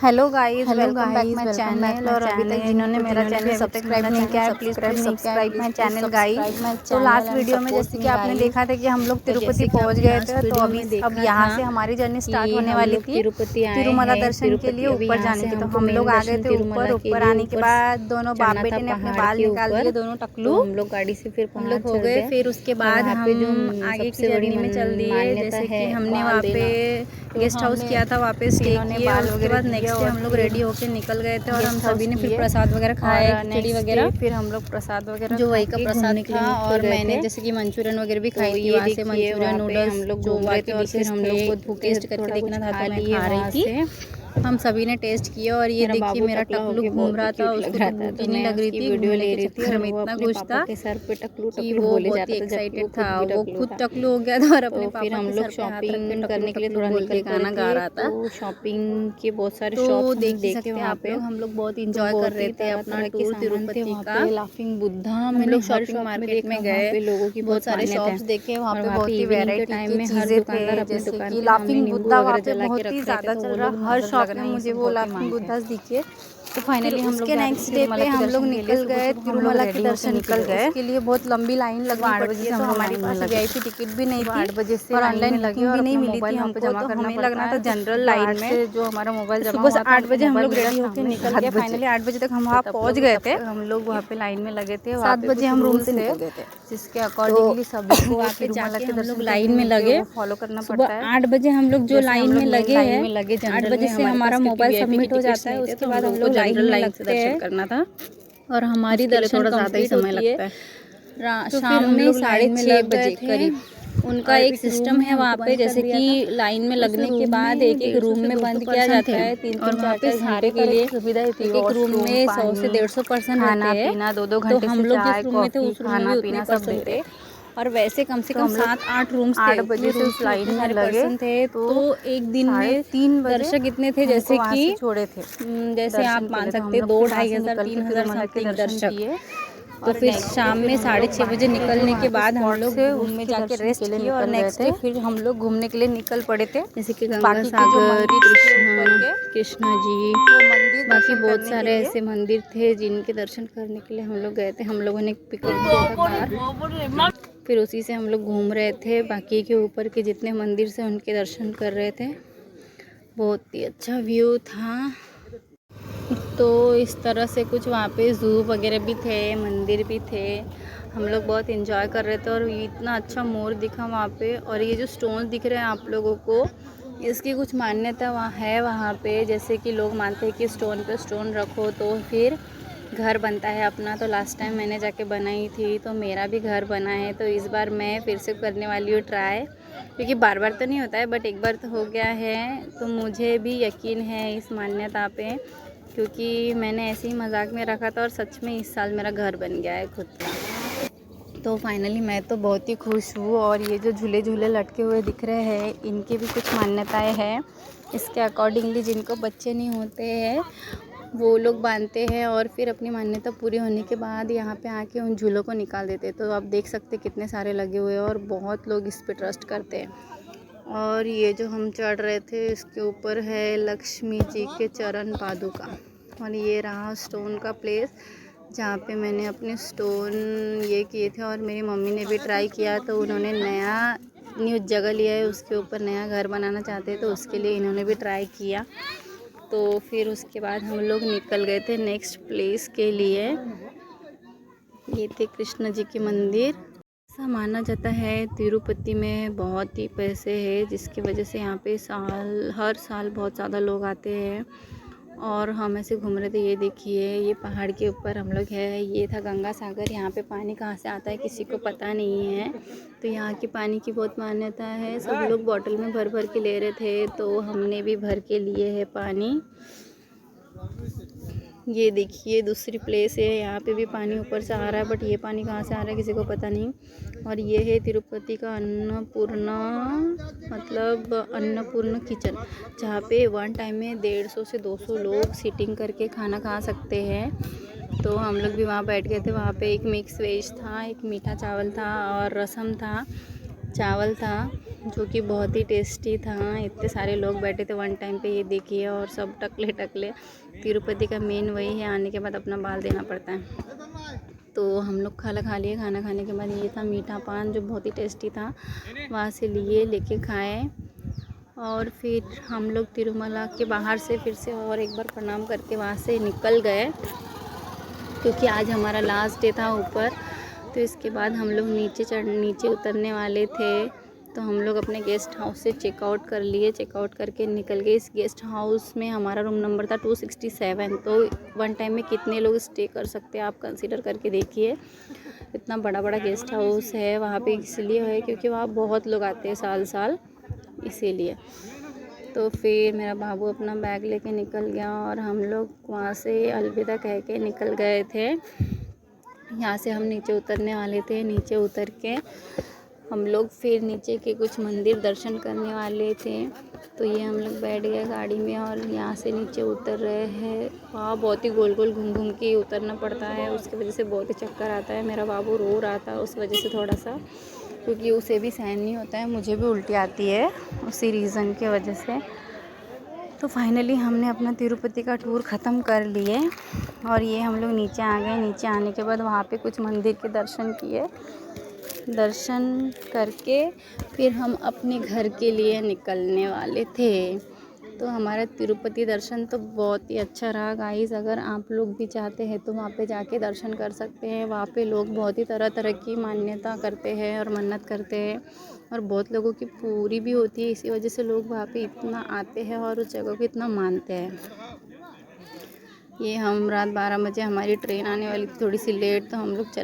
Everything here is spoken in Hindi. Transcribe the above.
Hello guys, welcome back my channel. और अभी तक जिन्होंने मेरा चैनल सब्सक्राइब नहीं किया है please subscribe my channel guys. तो लास्ट वीडियो में जैसे कि आपने देखा था कि हम लोग तिरुपति पहुंच गए थे, तो अब यहाँ से हमारी जर्नी स्टार्ट होने वाली थी तिरुमला दर्शन के लिए ऊपर जाने की। तो हम लोग आ गए थे ऊपर आने के बाद दोनों बाप बेटे ने अपने बाल निकाल दिए, दोनों टकलू हम लोग गाड़ी से फिर हम लोग हो गए। फिर उसके बाद हम आगे की जर्नी में चल दिए, जैसे कि हमने वहाँ पे गेस्ट हाउस किया था, वहाँ पे स्टे किए। उसके बाद नेक्स्ट डे हम लोग रेडी होके निकल गए थे और हम सभी ने फिर प्रसाद वगैरह खाया, खिचड़ी वगैरह। फिर हम लोग प्रसाद वगैरह जो वही का प्रसाद था, और मैंने जैसे कि मंचूरियन वगैरह भी खाई थी वहाँ से, मंचूरियन नूडल्स हम लोग जो वहाँ के डिशेज हम लोग को टेस्ट करके देखना था, तो मैं खा रही थी। हम सभी ने टेस्ट किया। और ये देखिए मेरा टकलू घूम रहा था, उसको तो भूख ही नहीं लग रही थी, वीडियो ले रही थी। और मैं इतना खुश था कि वो बहुत ही एक्साइटेड था, वो खुद टकलू हो गया था और अपने पापा हम के लोग सर पे हाथ रख शॉपिंग के करने के लिए थोड़ा बोल के निकल गाना गा रहा था। तो शॉपिंग के बहुत सारे तो शॉप्स देख सकते हैं आप लोग, हम लोग बहुत इंजॉय कर रहे थे अपना टूर तिरुपति का। लाफिंग बुद्धा हम लोग शॉपिंग मार्केट में गए, लोगों की बहुत सारे शॉप्स देखे, वहाँ पे बहुत ही वैरायटी टाइम की में हर चीज़ें दुकानदार थे, अपनी जैसे दुकान कि पे लाफिंग बुद्धा वहाँ पे जला के बहुत रख ही रहे थे, ज़्यादा तो चल वो रहा, लोग हर नजर शॉप लग में रहे हैं, मुझे इसे वो बहुत ही लाफिंग मांग है। बुद्धा दिखे। तो फिर फाइनली हम लोग उसके नेक्स्ट डे पे हम लोग निकल गए तिरुमला के दर्शन के लिए। उसके लिए बहुत लंबी लाइन लगनी पड़ती है, तो हमारे पास VIP टिकट भी नहीं थी 8 बजे से और लाइन ऑनलाइन में लगे बुकिंग और भी नहीं अपना मिली थी मोबाइल वहाँ पे हमको, जमा तो करना हमें पड़ता लगना है। था तो जनरल सुबह लाइन 8 में। से जो हमारा मोबाइल जमा सुबह हुआ था 8 बजे हम लोग मोबाइल रेडी मिला होकर शाम में निकल 7 गए। बजे। फाइनली 8 बजे तक हम वहाँ पहुँच गए थे। हम लोग वहाँ पे लाइन में लगे थे, 7 बजे हम रूम से निकल गए थे, जिसके अकॉर्डिंगली सभी को वहाँ पे तिरुमला जाके के हम लोग दर्शन लाइन में लगे। फॉलो करना सुबह पड़ता है। 8 बजे हम लोग जो लाइन में लगे हैं, 8 बजे से हमारा मोबाइल सबमिट हो जाता है, उसके बाद हम लोग लाइन में लगते हैं करना था और हमारी दर्शन कंप्लीट होती है। तो शाम में 6:30 बजे करीब उनका एक सिस्टम है वहाँ पे, जैसे कि लाइन में लगने के बाद एक एक रूम में बंद किया जाता है 3-3 4-4 घंटे के लिए। एक एक रूम में 100 से 150 पर्सन रहते हैं, 2-2 तो घंटे हम से लोग जिस चाय रूम में थे कॉफी उस रूम में खाना भी उतने पीना सब पर्सन दे थे। रहे। और वैसे कम से तो कम हम लोग 7-8 रूम्स थे, 8 बजे से उस लाइन में सारे लगे, पर्सन थे। तो एक दिन में 3 बजे दर्शक इतने थे जैसे कि छोड़े थे जैसे आप मान सकते हैं 2-2.5 हज़ार 3,000 समथिंग दर्शक। तो फिर शाम में 6:30 बजे निकलने के बाद हम लोग रूम में जाके रेस्ट किए और नेक्स्ट डे फिर हम लोग घूमने के लिए निकल पड़े थे, जैसे कि गंगा बाकी सागर, कृष्णा जी, बाकी बहुत सारे ऐसे मंदिर थे जिनके दर्शन करने के लिए हम लोग गए थे। हम लोगों ने पिकअप किया था कार, फिर उसी से हम लोग घूम रहे थे, बाकी के ऊपर के जितने मंदिर से उनके दर्शन कर रहे थे। बहुत ही अच्छा व्यू था। तो इस तरह से कुछ वहाँ पे ज़ू वगैरह भी थे, मंदिर भी थे। हम लोग बहुत एंजॉय कर रहे थे और इतना अच्छा मोर दिखा वहाँ पे। और ये जो स्टोन दिख रहे हैं आप लोगों को, इसकी कुछ मान्यता वहाँ पे, जैसे कि लोग मानते हैं कि स्टोन पे स्टोन रखो तो फिर घर बनता है अपना। तो लास्ट टाइम मैंने जाके बनाई थी, तो मेरा भी घर बना है। तो इस बार मैं फिर से करने वाली हूँ ट्राई, क्योंकि बार बार तो नहीं होता है, बट एक बार तो हो गया है। तो मुझे भी यकीन है इस मान्यता पे, क्योंकि मैंने ऐसे ही मजाक में रखा था और सच में इस साल मेरा घर बन गया है खुद का। तो फाइनली मैं तो बहुत ही खुश हूँ। और ये जो झूले झूले लटके हुए दिख रहे हैं, इनकी भी कुछ मान्यताएं हैं। इसके अकॉर्डिंगली जिनको बच्चे नहीं होते हैं वो लोग बांधते हैं और फिर अपनी मान्यता पूरी होने के बाद यहाँ पे आके उन झूलों को निकाल देते हैं। तो आप देख सकते हैं कितने सारे लगे हुए हैं और बहुत लोग इस पे ट्रस्ट करते हैं। और ये जो हम चढ़ रहे थे इसके ऊपर है लक्ष्मी जी के चरण पादुका। और ये रहा स्टोन का प्लेस जहाँ पे मैंने अपने स्टोन ये किए थे। और मेरी मम्मी ने भी ट्राई किया, तो उन्होंने न्यू जगह लिया है, उसके ऊपर नया घर बनाना चाहते हैं, तो उसके लिए इन्होंने भी ट्राई किया। तो फिर उसके बाद हम लोग निकल गए थे नेक्स्ट प्लेस के लिए। ये थे कृष्ण जी के मंदिर। ऐसा माना जाता है तिरुपति में बहुत ही पैसे हैं, जिसकी वजह से यहाँ पे हर साल बहुत ज़्यादा लोग आते हैं। और हम ऐसे घूम रहे थे, ये देखिए ये पहाड़ के ऊपर हम लोग है। ये था गंगा सागर। यहाँ पे पानी कहाँ से आता है किसी को पता नहीं है। तो यहाँ के पानी की बहुत मान्यता है। सब लोग बॉटल में भर भर के ले रहे थे, तो हमने भी भर के लिए है पानी। ये देखिए दूसरी प्लेस है, यहाँ पे भी पानी ऊपर से आ रहा है, बट ये पानी कहाँ से आ रहा है किसी को पता नहीं। और ये है तिरुपति का अन्नपूर्णा, मतलब अन्नपूर्णा किचन, जहाँ पे वन टाइम में 150 से 200 लोग सीटिंग करके खाना खा सकते हैं। तो हम लोग भी वहाँ बैठ गए थे। वहाँ पे एक मिक्स वेज था, एक मीठा चावल था और रसम था। चावल था जो कि बहुत ही टेस्टी था। इतने सारे लोग बैठे थे वन टाइम पे, ये देखिए, और सब टकले टकले। तिरुपति का मेन वही है, आने के बाद अपना बाल देना पड़ता है। तो हम लोग खाना खा लिए। खाना खाने के बाद ये था मीठा पान जो बहुत ही टेस्टी था, वहाँ से लेके खाए। और फिर हम लोग तिरुमला के बाहर से फिर से और एक बार प्रणाम करके वहाँ से निकल गए, क्योंकि आज हमारा लास्ट डे था ऊपर। तो इसके बाद हम लोग नीचे उतरने वाले थे। तो हम लोग अपने गेस्ट हाउस से चेकआउट कर लिए। चेकआउट करके निकल गए। इस गेस्ट हाउस में हमारा रूम नंबर था 267। तो वन टाइम में कितने लोग स्टे कर सकते हैं आप कंसीडर करके देखिए। इतना बड़ा बड़ा गेस्ट हाउस है वहाँ पे, इसलिए है क्योंकि वहाँ बहुत लोग आते हैं साल इसीलिए। तो फिर मेरा बाबू अपना बैग लेके निकल गया और हम लोग वहाँ से अलविदा कह के निकल गए थे। यहाँ से हम नीचे उतरने वाले थे। नीचे उतर के हम लोग फिर नीचे के कुछ मंदिर दर्शन करने वाले थे। तो ये हम लोग बैठ गए गाड़ी में और यहाँ से नीचे उतर रहे हैं। वहाँ बहुत ही गोल गोल घूम घूम के उतरना पड़ता है, उसकी वजह से बहुत ही चक्कर आता है। मेरा बाबू रो रहा था उस वजह से थोड़ा सा, क्योंकि उसे भी सहन नहीं होता है, मुझे भी उल्टी आती है उसी रीज़न की वजह से। तो फाइनली हमने अपना तिरुपति का टूर ख़त्म कर लिए और ये हम लोग नीचे आ गए। नीचे आने के बाद वहाँ पे कुछ मंदिर के दर्शन किए। दर्शन करके फिर हम अपने घर के लिए निकलने वाले थे। तो हमारा तिरुपति दर्शन तो बहुत ही अच्छा रहा गाइस। अगर आप लोग भी चाहते हैं तो वहाँ पे जाके दर्शन कर सकते हैं। वहाँ पे लोग बहुत ही तरह तरह की मान्यता करते हैं और मन्नत करते हैं, और बहुत लोगों की पूरी भी होती है। इसी वजह से लोग वहाँ पे इतना आते हैं और उस जगह को इतना मानते हैं। ये हम रात 12 बजे हमारी ट्रेन आने वाली थी, थोड़ी सी लेट, तो हम लोग चले